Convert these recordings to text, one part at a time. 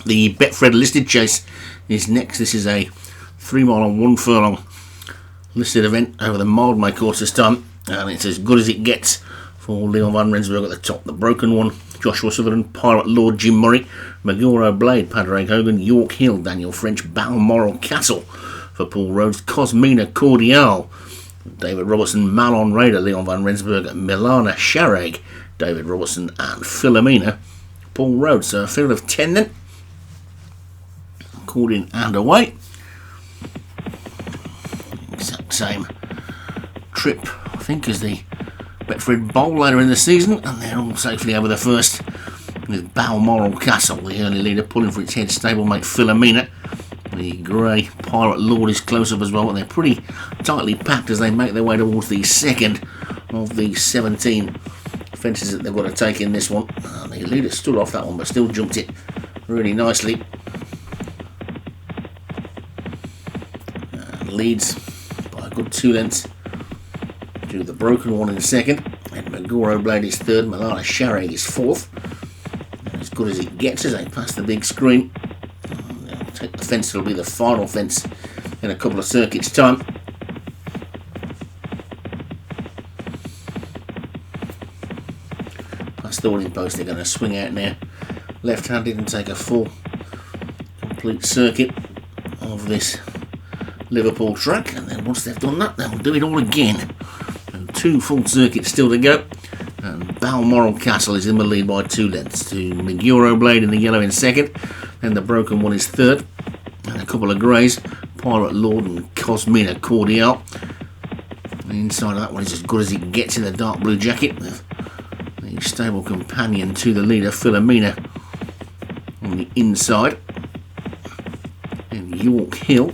The Betfred listed chase is next. This is a 3 mile and 1 furlong listed event over the Mildmay course this time, and it's as good as it gets for Leon van Rensburg at the top. The Broken One, Joshua Sutherland, Pirate Lord, Jim Murray, Maguro Blade, Padraig Hogan, York Hill, Daniel French, Balmoral Castle for Paul Rhodes, Cosmina Cordial, David Robertson, Malon Raider, Leon van Rensburg, Milana Sharag, David Robertson, and Philomena, Paul Rhodes. So a field of 10 then, called in and away. Exact same trip, I think, as the Betfred Bowl later in the season, and they're all safely over the first with Balmoral Castle, the early leader, pulling for its head stablemate Philomena. The grey Pirate Lord is close up as well, and they're pretty tightly packed as they make their way towards the second of the 17 fences that they've got to take in this one. And the leader stood off that one but still jumped it really nicely. And leads by a good 2 lengths to the Broken One in second, and Maguro Blade is third, Milana Sharag is fourth. And as good as it gets as they pass the big screen. They'll take the fence, it'll be the final fence in a couple of circuits' time. Past the holding post, they're going to swing out now left-handed and take a full complete circuit of this Liverpool track, and then once they've done that, they'll do it all again. 2 full circuits still to go, and Balmoral Castle is in the lead by 2 lengths to Maguro Blade in the yellow in second, then the Broken One is third, and a couple of greys, Pirate Lord and Cosmina Cordial. The inside of that one is as good as it gets in the dark blue jacket, with the stable companion to the leader Philomena on the inside, and York Hill,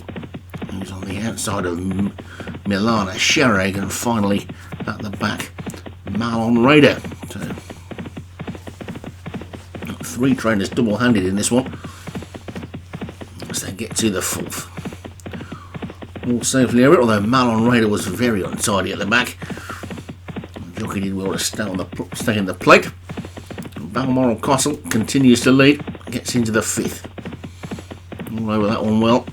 who's on the outside of Milana Sharag, and finally at the back Malon Raider. So 3 trainers double-handed in this one as they get to the 4th. All safely over it, although Malon Raider was very untidy at the back. The jockey did well to stay in the plate. Balmoral Castle continues to lead, gets into the 5th. All over that one well.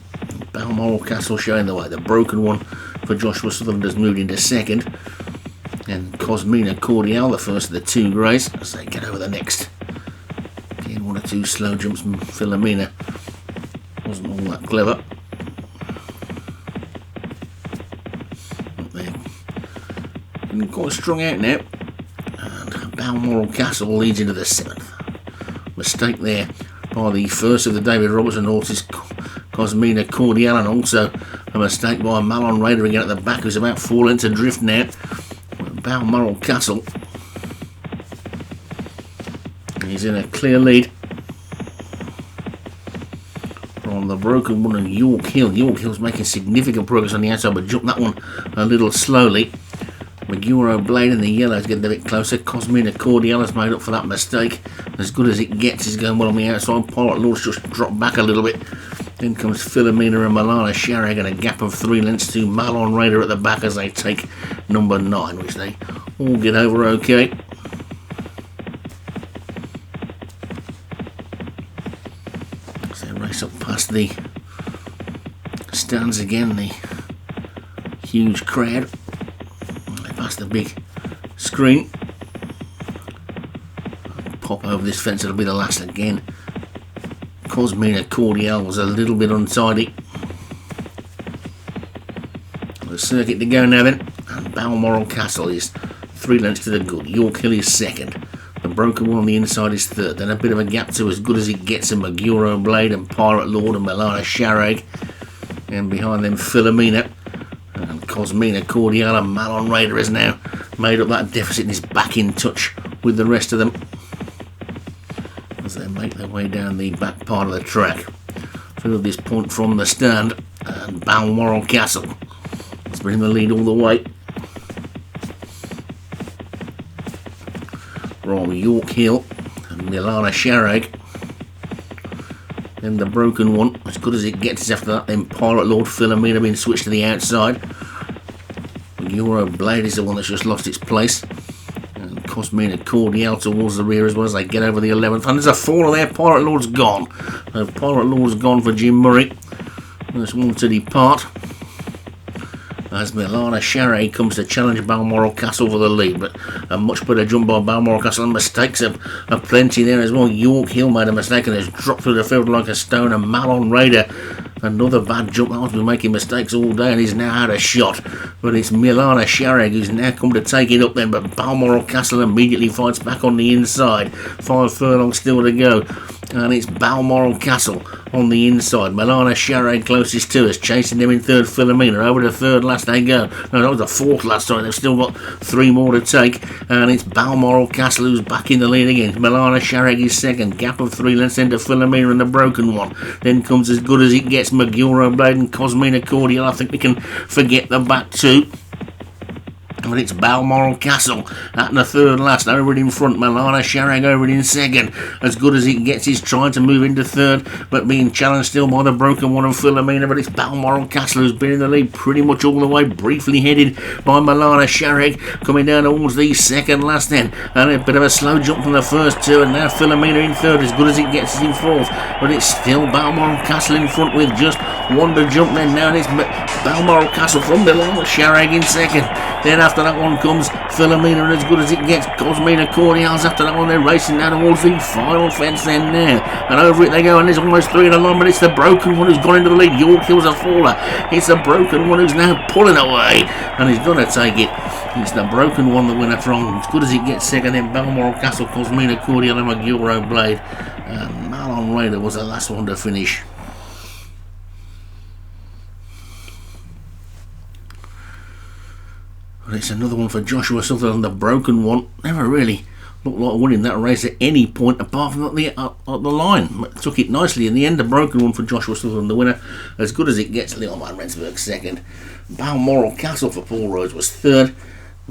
Balmoral Castle showing the way. The Broken One for Joshua Sutherland has moved into second, and Cosmina Cordial, the first of the 2 greys, as they get over the next. Again, 1 or 2 slow jumps. Philomena wasn't all that clever. But they're getting quite strung out now, and Balmoral Castle leads into the 7th. Mistake there by the first of the David Robertson horses, Cosmina Cordial, and also a mistake by Malon Raider again at the back, who's about 4 lengths adrift now. Balmoral Castle is in a clear lead from the Broken One and York Hill. York Hill's making significant progress on the outside, but jumped that one a little slowly. Maguro Blade in the yellow is getting a bit closer. Cosmina Cordial has made up for that mistake. As good as it gets is going well on the outside. Pirate Lord's just dropped back a little bit. Then comes Philomena and Milana Sharag, and a gap of 3 lengths to Malon Raider at the back as they take number 9, which they all get over okay. As they race up past the stands again, the huge crowd. They pass the big screen. Pop over this fence, it'll be the last again. Cosmina Cordial was a little bit untidy. The circuit to go now then, and Balmoral Castle is 3 lengths to the good. York Hill is second. The Broken One on the inside is third. Then a bit of a gap to as good as it gets in Maguro Blade and Pirate Lord and Milana Sharag. And behind them Philomena and Cosmina Cordial, and Malon Raider has now made up that deficit and is back in touch with the rest of them as they make their way down the back part of the track. Through this point from the stand, and Balmoral Castle has been in the lead all the way. From York Hill and Milana Sharag. Then the Broken One, as good as it gets after that. Then Pirate Lord, Philomena being switched to the outside. Euro Blade is the one that's just lost its place. And Cosmina Cordial towards the rear as well as they get over the 11th. And there's a fall there. Pirate Lord's gone. So Pirate Lord's gone for Jim Murray. There's one to depart. As Milana Charre comes to challenge Balmoral Castle for the lead, but a much better jump by Balmoral Castle, and mistakes are plenty there as well. York Hill made a mistake and has dropped through the field like a stone, and Malon Raider, another bad jump. That one's been making mistakes all day and he's now had a shot, but it's Milana Charre who's now come to take it up then, but Balmoral Castle immediately fights back on the inside. 5 furlongs still to go, and it's Balmoral Castle on the inside. Milana Charre closest to us, chasing them in third. Philomena over to third last they go. No, that was the fourth last time. They've still got 3 more to take, and it's Balmoral Castle who's back in the lead again. Milana Charre is second, gap of 3 lengths into Philomena and the broken one. Then comes As Good As It Gets, Maguro Blade and Cosmina Cordial. I think we can forget the back 2. But it's Balmoral Castle at the third last, over it in front. Milana Charre over it in second. As Good As It Gets, he's trying to move into third, but being challenged still by the broken one of Philomena. But it's Balmoral Castle who's been in the lead pretty much all the way, briefly headed by Milana Charre, coming down towards the second last then. And a bit of a slow jump from the first 2, and now Philomena in third. As Good As It Gets is in fourth, but it's still Balmoral Castle in front with just 1 to jump then. Now it's Balmoral Castle from Milana Charre in second. Then after that one comes Philomena and As Good As It Gets. Cosmina Cordials after that one. They're racing down towards the final fence then there. And over it they go, and there's almost 3 in a line, but it's the broken one who's gone into the lead. York Hill's a faller. It's the broken one who's now pulling away, and he's going to take it. It's the broken one that went from As Good As It Gets second, then Balmoral Castle, Cosmina Cordial and Maguro Blade. And Malon Raider was the last one to finish. But it's another one for Joshua Sutherland, the broken one. Never really looked like winning that race at any point apart from at the line. Took it nicely in the end. The broken one for Joshua Sutherland, the winner. As Good As It Gets, Little Man Rensburg second. Balmoral Castle for Paul Rhodes was third.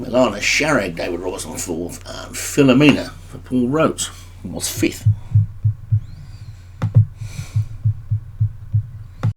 Milana Charre, David Robertson fourth. And Philomena for Paul Rhodes was fifth.